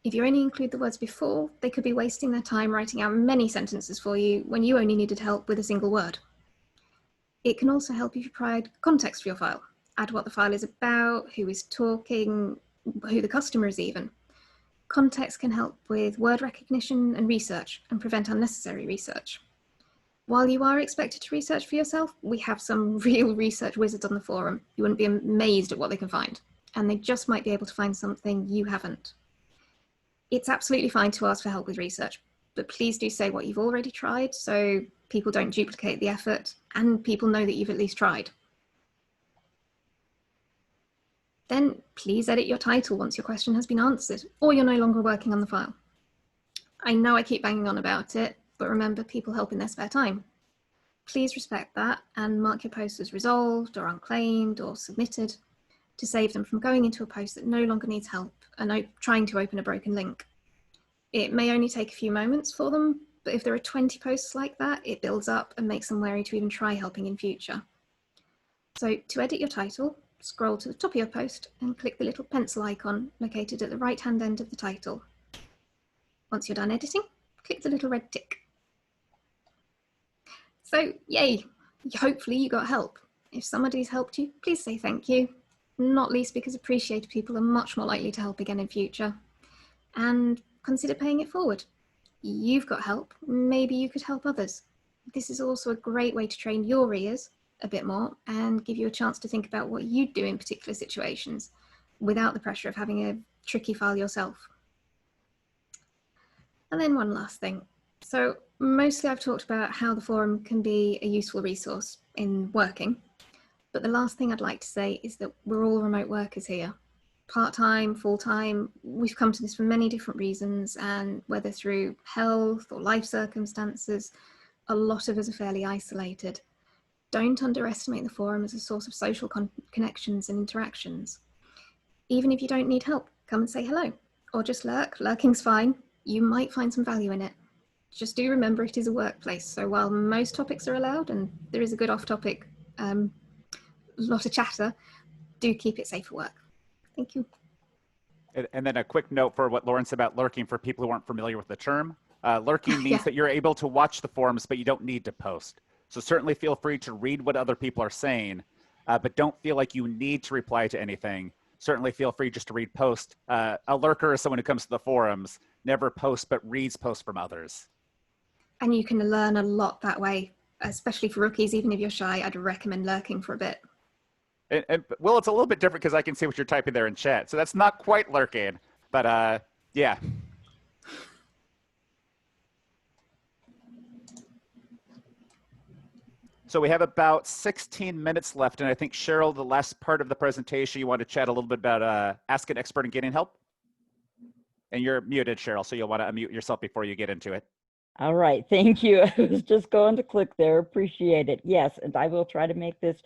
If you only include the words before, they could be wasting their time writing out many sentences for you when you only needed help with a single word. It can also help if you provide context for your file. Add what the file is about, who is talking, who the customer is even. Context can help with word recognition and research and prevent unnecessary research. While you are expected to research for yourself, we have some real research wizards on the forum. You wouldn't be amazed at what they can find, and they just might be able to find something you haven't. It's absolutely fine to ask for help with research, but please do say what you've already tried so people don't duplicate the effort and people know that you've at least tried. Then please edit your title once your question has been answered or you're no longer working on the file. I know I keep banging on about it, but remember, people help in their spare time. Please respect that and mark your posts as resolved or unclaimed or submitted to save them from going into a post that no longer needs help and trying to open a broken link. It may only take a few moments for them, but if there are 20 posts like that, it builds up and makes them wary to even try helping in future. So to edit your title, scroll to the top of your post and click the little pencil icon located at the right-hand end of the title. Once you're done editing, click the little red tick. So yay, hopefully you got help. If somebody's helped you, please say thank you. Not least because appreciated people are much more likely to help again in future. And consider paying it forward. You've got help, maybe you could help others. This is also a great way to train your ears a bit more and give you a chance to think about what you'd do in particular situations without the pressure of having a tricky file yourself. And then one last thing. So mostly I've talked about how the forum can be a useful resource in working. But the last thing I'd like to say is that we're all remote workers here. Part-time, full-time, we've come to this for many different reasons, and whether through health or life circumstances, a lot of us are fairly isolated. Don't underestimate the forum as a source of social connections and interactions. Even if you don't need help, come and say hello, or just lurk. Lurking's fine. You might find some value in it. Just do remember it is a workplace, so while most topics are allowed, and there is a good off-topic lot of chatter, do keep it safe at work. Thank you. And then a quick note for what Lauren said about lurking for people who aren't familiar with the term. Lurking means that you're able to watch the forums, but you don't need to post. So certainly feel free to read what other people are saying, but don't feel like you need to reply to anything. Certainly feel free just to read post. A lurker is someone who comes to the forums, never posts, but reads posts from others. And you can learn a lot that way, especially for rookies. Even if you're shy, I'd recommend lurking for a bit. And Will, it's a little bit different because I can see what you're typing there in chat. So that's not quite lurking, but yeah. So we have about 16 minutes left. And I think, Cheryl, the last part of the presentation, you want to chat a little bit about Ask an Expert and getting help. And you're muted, Cheryl, so you'll want to unmute yourself before you get into it. All right, thank you. I was just going to click there. Appreciate it. Yes, and I will try to make this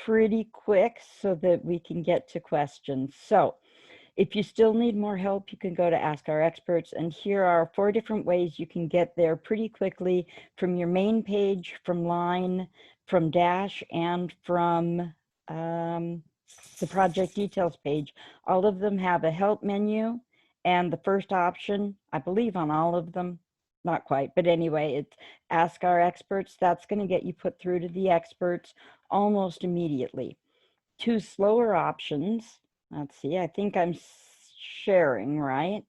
pretty quick so that we can get to questions. So if you still need more help, you can go to Ask Our Experts, and here are 4 different ways you can get there pretty quickly from your main page, from Line, from Dash, and from the project details page, all of them have a help menu, and the first option, I believe on all of them, not quite, but anyway, it's ask our experts. That's going to get you put through to the experts almost immediately. Two slower options. Let's see, I think I'm sharing, right?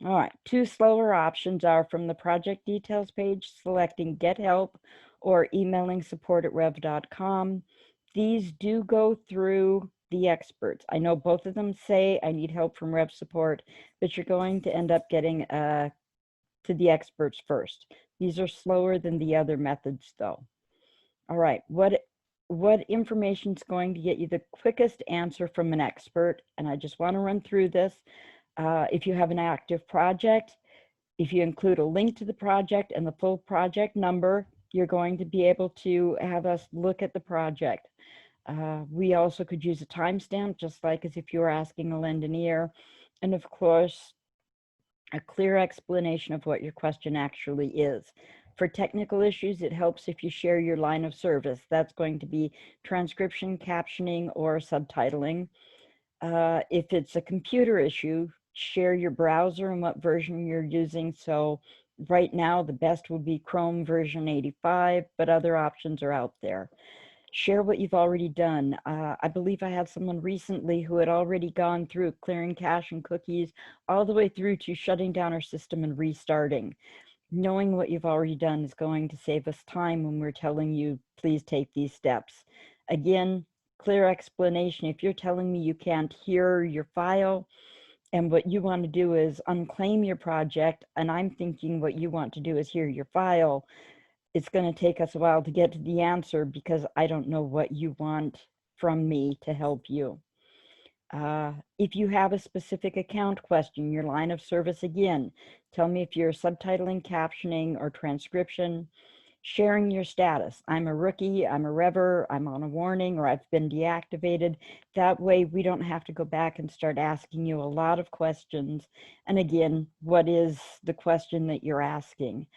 All right, two slower options are from the project details page, selecting get help or emailing support@rev.com. These do go through the experts. I know both of them say I need help from Rev support, but you're going to end up getting to the experts first. These are slower than the other methods though. All right, what information is going to get you the quickest answer from an expert? And I just want to run through this. If you have an active project, if you include a link to the project and the full project number, you're going to be able to have us look at the project. We also could use a timestamp, just like as if you were asking a Lendoneer. And of course, a clear explanation of what your question actually is. For technical issues, it helps if you share your line of service. That's going to be transcription, captioning, or subtitling. If it's a computer issue, share your browser and what version you're using. So right now, the best would be Chrome version 85, but other options are out there. Share what you've already done. I believe I had someone recently who had already gone through clearing cache and cookies all the way through to shutting down our system and restarting. Knowing what you've already done is going to save us time when we're telling you, please take these steps. Again, clear explanation. If you're telling me you can't hear your file and what you want to do is unclaim your project, and I'm thinking what you want to do is hear your file, it's going to take us a while to get to the answer because I don't know what you want from me to help you. If you have a specific account question, your line of service again, tell me if you're subtitling, captioning, or transcription. Sharing your status. I'm a rookie, I'm a Revver, I'm on a warning, or I've been deactivated. That way we don't have to go back and start asking you a lot of questions. And again, what is the question that you're asking?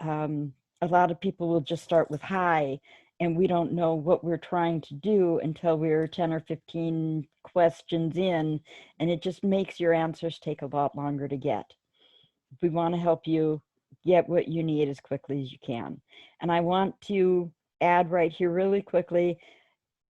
A lot of people will just start with hi, and we don't know what we're trying to do until we're 10 or 15 questions in, and it just makes your answers take a lot longer to get. We want to help you get what you need as quickly as you can. And I want to add right here really quickly,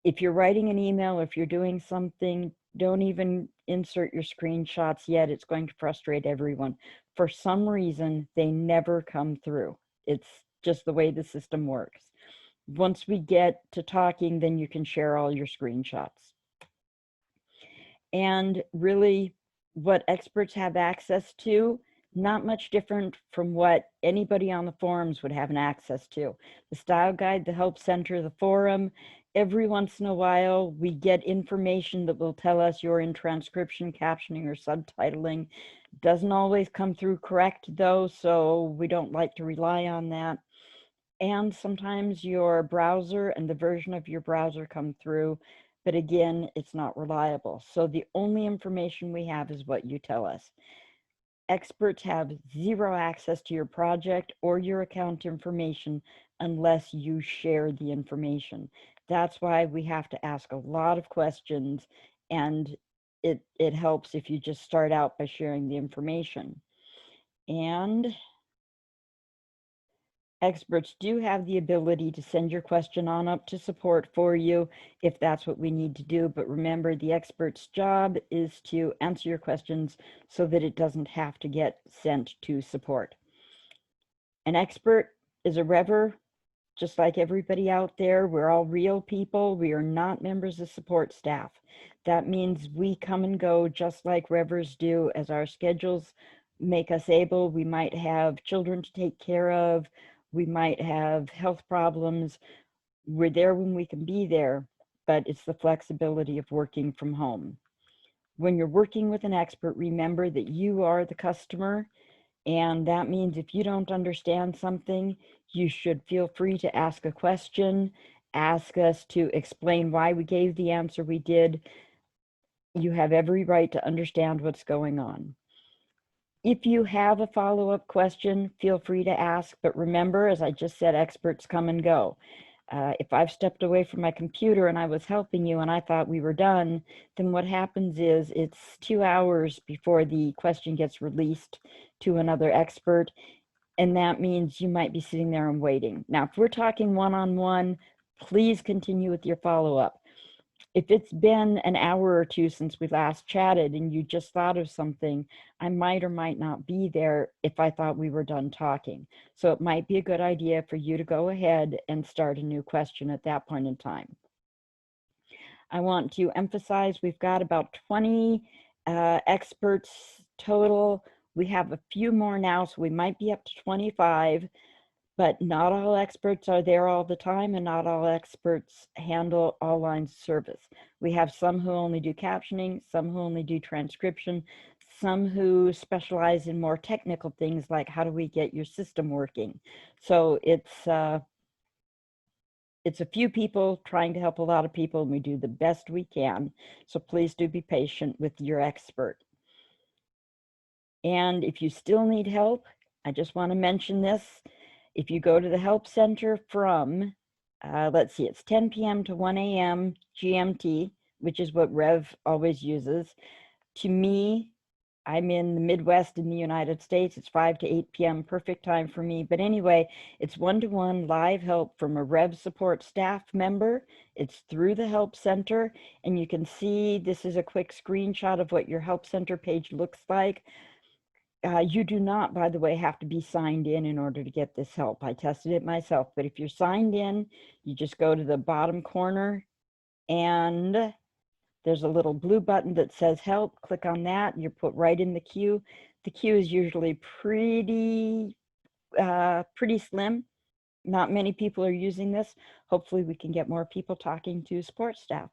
if you're writing an email or if you're doing something, don't even insert your screenshots yet. It's going to frustrate everyone. For some reason, they never come through. It's just the way the system works. Once we get to talking, then you can share all your screenshots. And really, what experts have access to, not much different from what anybody on the forums would have an access to. The style guide, the help center, the forum, every once in a while, we get information that will tell us you're in transcription, captioning, or subtitling. Doesn't always come through correct though, so we don't like to rely on that. And sometimes your browser and the version of your browser come through, but again, it's not reliable. So the only information we have is what you tell us. Experts have zero access to your project or your account information unless you share the information. That's why we have to ask a lot of questions, and it helps if you just start out by sharing the information. And experts do have the ability to send your question on up to support for you if that's what we need to do. But remember, the expert's job is to answer your questions so that it doesn't have to get sent to support. An expert is a Revver, just like everybody out there. We're all real people. We are not members of support staff. That means we come and go just like Revvers do as our schedules make us able. We might have children to take care of. We might have health problems. We're there when we can be there, but it's the flexibility of working from home. When you're working with an expert, remember that you are the customer, and that means if you don't understand something, you should feel free to ask a question, ask us to explain why we gave the answer we did. You have every right to understand what's going on. If you have a follow-up question, feel free to ask, but remember, as I just said, experts come and go. If I've stepped away from my computer and I was helping you and I thought we were done, then what happens is it's 2 hours before the question gets released to another expert. And that means you might be sitting there and waiting. Now, if we're talking one-on-one, please continue with your follow-up. If it's been an hour or two since we last chatted and you just thought of something, I might or might not be there if I thought we were done talking. So it might be a good idea for you to go ahead and start a new question at that point in time. I want to emphasize we've got about 20 experts total. We have a few more now, so we might be up to 25. But not all experts are there all the time, and not all experts handle all lines of service. We have some who only do captioning, some who only do transcription, some who specialize in more technical things like how do we get your system working. So it's a few people trying to help a lot of people, and we do the best we can. So please do be patient with your expert. And if you still need help, I just want to mention this. If you go to the Help Center from, let's see, it's 10 p.m. to 1 a.m. GMT, which is what Rev always uses. To me, I'm in the Midwest in the United States. It's 5 to 8 p.m., perfect time for me. But anyway, it's one-to-one live help from a Rev support staff member. It's through the Help Center. And you can see this is a quick screenshot of what your Help Center page looks like. You do not, by the way, have to be signed in order to get this help. I tested it myself, but if you're signed in, you just go to the bottom corner and there's a little blue button that says help. Click on that, and you're put right in the queue. The queue is usually pretty slim. Not many people are using this. Hopefully we can get more people talking to support staff.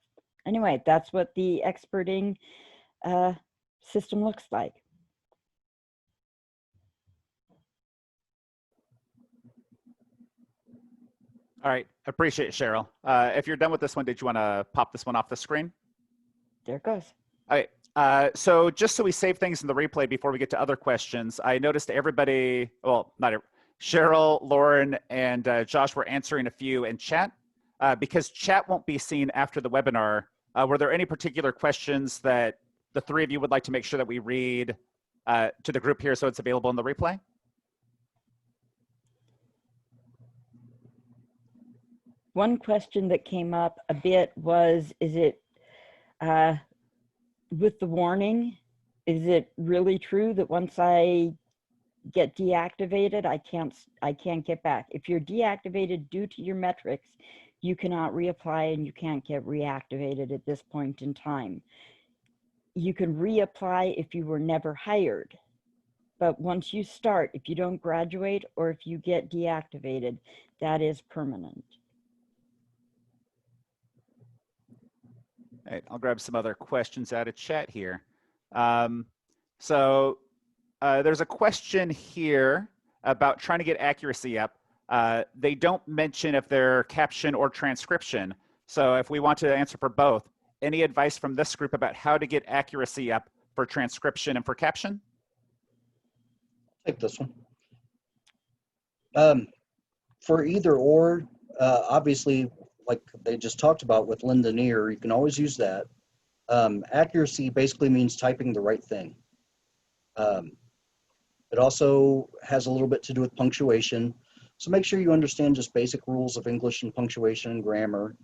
Anyway, that's what the experting system looks like. All right, appreciate it, Cheryl. If you're done with this one, did you want to pop this one off the screen? There it goes. All right, so just so we save things in the replay before we get to other questions, I noticed everybody, well, not Cheryl, Lauren, and Josh were answering a few in chat. Because chat won't be seen after the webinar, were there any particular questions that the three of you would like to make sure that we read to the group here so it's available in the replay? One question that came up a bit was, is it, with the warning, is it really true that once I get deactivated, I can't get back? If you're deactivated due to your metrics, you cannot reapply and you can't get reactivated at this point in time. You can reapply if you were never hired. But once you start, if you don't graduate or if you get deactivated, that is permanent. All right, I'll grab some other questions out of chat here. So there's a question here about trying to get accuracy up. They don't mention if they're caption or transcription. So if we want to answer for both, any advice from this group about how to get accuracy up for transcription and for caption? Take this one. For either or, obviously, like they just talked about with Linda-Neer, you can always use that. Accuracy basically means typing the right thing. It also has a little bit to do with punctuation. So make sure you understand just basic rules of English and punctuation and grammar.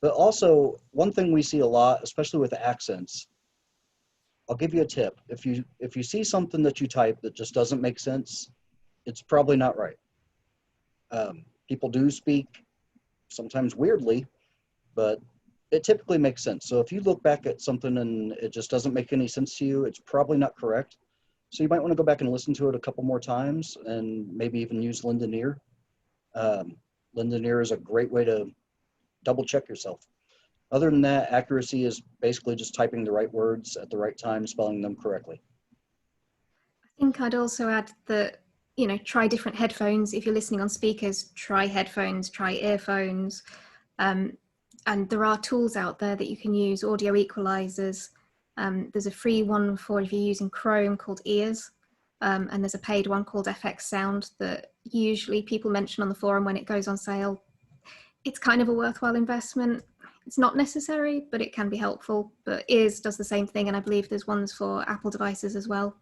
But also, one thing we see a lot, especially with accents, I'll give you a tip. If you see something that you type that just doesn't make sense, it's probably not right. People do speak sometimes weirdly, but it typically makes sense. So if you look back at something and it just doesn't make any sense to you, it's probably not correct. So you might want to go back and listen to it a couple more times and maybe even use Linda-Neer. Linda-Neer is a great way to double check yourself. Other than that, accuracy is basically just typing the right words at the right time, spelling them correctly. I think I'd also add that, you know, try different headphones. If you're listening on speakers, try headphones, try earphones. And there are tools out there that you can use, audio equalizers. There's a free one for if you're using Chrome called Ears. And there's a paid one called FX Sound that usually people mention on the forum when it goes on sale. It's kind of a worthwhile investment. It's not necessary, but it can be helpful. But Ears does the same thing, and I believe there's ones for Apple devices as well.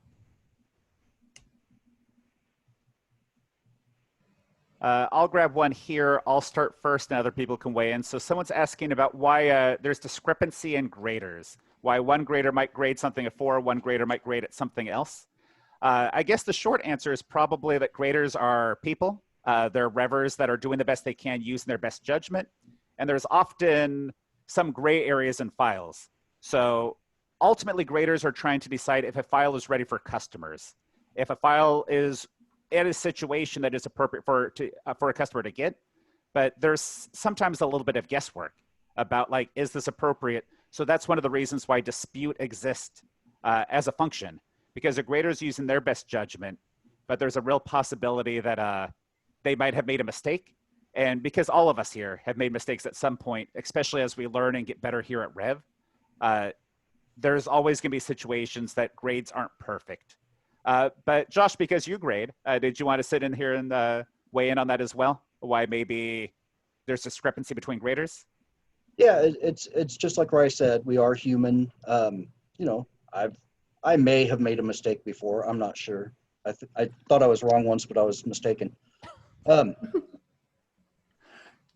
I'll grab one here. I'll start first and other people can weigh in. So someone's asking about why there's discrepancy in graders, why one grader might grade something at 4, one grader might grade it something else. I guess the short answer is probably that graders are people. They're Revvers that are doing the best they can using their best judgment. And there's often some gray areas in files. So ultimately graders are trying to decide if a file is ready for customers. If a file is in a situation that is appropriate for a customer to get, but there's sometimes a little bit of guesswork about like, is this appropriate? So that's one of the reasons why dispute exists as a function, because the grader's using their best judgment, but there's a real possibility that they might have made a mistake. And because all of us here have made mistakes at some point, especially as we learn and get better here at Rev, there's always gonna be situations that grades aren't perfect. But Josh, because you grade, did you want to sit in here and weigh in on that as well? Why maybe there's discrepancy between graders? Yeah, it's just like Rye said, we are human. You know, I may have made a mistake before. I'm not sure. I thought I was wrong once, but I was mistaken.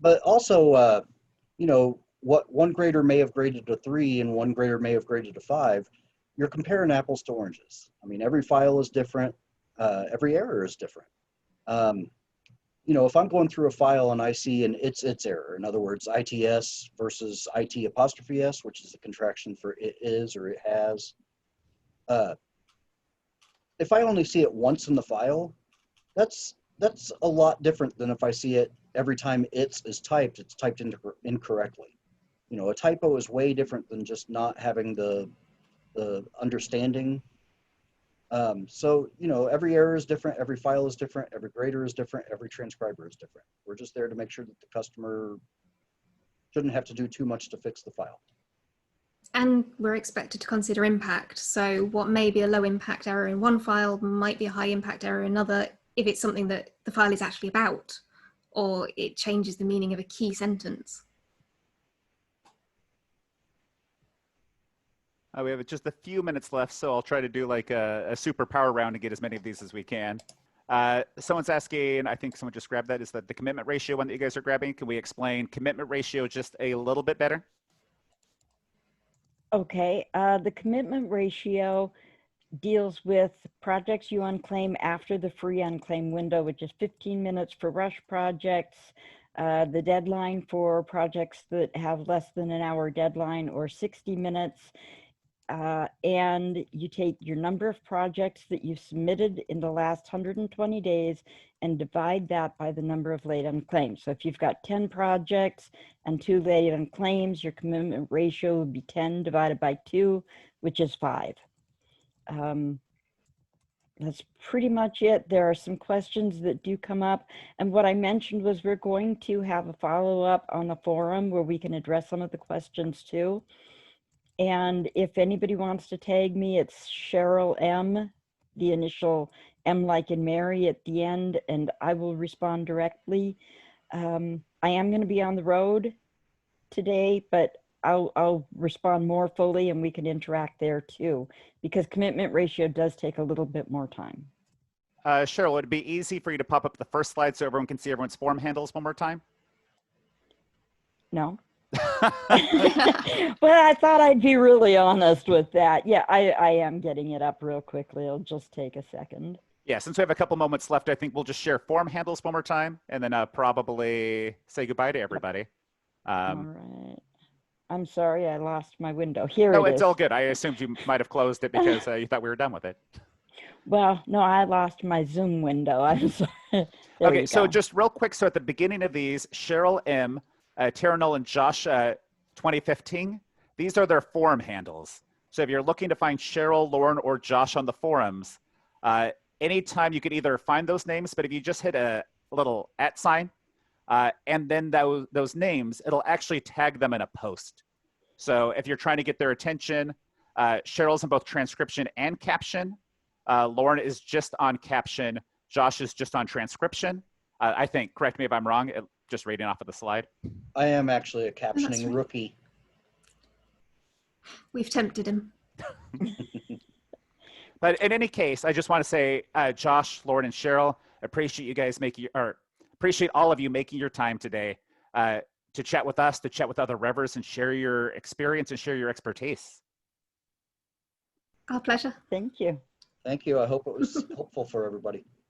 But also, you know, what one grader may have graded a 3 and one grader may have graded a 5. You're comparing apples to oranges. I mean, every file is different. Every error is different. You know, if I'm going through a file and I see an it's error, in other words, ITS versus IT''s, which is a contraction for it is or it has. If I only see it once in the file, that's a lot different than if I see it every time it's typed incorrectly. You know, a typo is way different than just not having the understanding. So, you know, every error is different, every file is different, every grader is different, every transcriber is different. We're just there to make sure that the customer shouldn't have to do too much to fix the file. And we're expected to consider impact. So what may be a low impact error in one file might be a high impact error in another if it's something that the file is actually about, or it changes the meaning of a key sentence. We have just a few minutes left, so I'll try to do like a super power round and get as many of these as we can. Someone's asking, I think someone just grabbed that, is that the commitment ratio one that you guys are grabbing? Can we explain commitment ratio just a little bit better? Okay, the commitment ratio deals with projects you unclaim after the free unclaim window, which is 15 minutes for rush projects. The deadline for projects that have less than an hour deadline, or 60 minutes. And you take your number of projects that you've submitted in the last 120 days and divide that by the number of late unclaims. So if you've got 10 projects and 2 late unclaims, your commitment ratio would be 10 divided by 2, which is 5. That's pretty much it. There are some questions that do come up. And what I mentioned was we're going to have a follow-up on the forum where we can address some of the questions too. And if anybody wants to tag me, it's CherylM, the initial M like in Mary at the end, and I will respond directly. I am going to be on the road today, but I'll respond more fully and we can interact there too, because commitment ratio does take a little bit more time. Cheryl, would it be easy for you to pop up the first slide so everyone can see everyone's form handles one more time? No. But I thought I'd be really honest with that. Yeah, I am getting it up real quickly. It'll just take a second. Yeah, since we have a couple moments left, I think we'll just share form handles one more time and then probably say goodbye to everybody. All right. I'm sorry, I lost my window. Here no, it is. it's all good. I assumed you might have closed it because you thought we were done with it. Well, no, I lost my Zoom window. I'm sorry. Okay, so just real quick. So at the beginning of these, CherylM, terranell, and Josh 2015, these are their forum handles. So if you're looking to find Cheryl, Lauren, or Josh on the forums, anytime you can either find those names, but if you just hit a little @ sign, and then those names, it'll actually tag them in a post. So if you're trying to get their attention, Cheryl's in both transcription and caption. Lauren is just on caption. Josh is just on transcription. I think, correct me if I'm wrong, just reading off of the slide? I am actually a captioning right. rookie. We've tempted him. But in any case, I just want to say, Josh, Lauren, and Cheryl, appreciate you guys appreciate all of you making your time today to chat with us, to chat with other Revvers, and share your experience and share your expertise. Our pleasure. Thank you. Thank you. I hope it was helpful for everybody.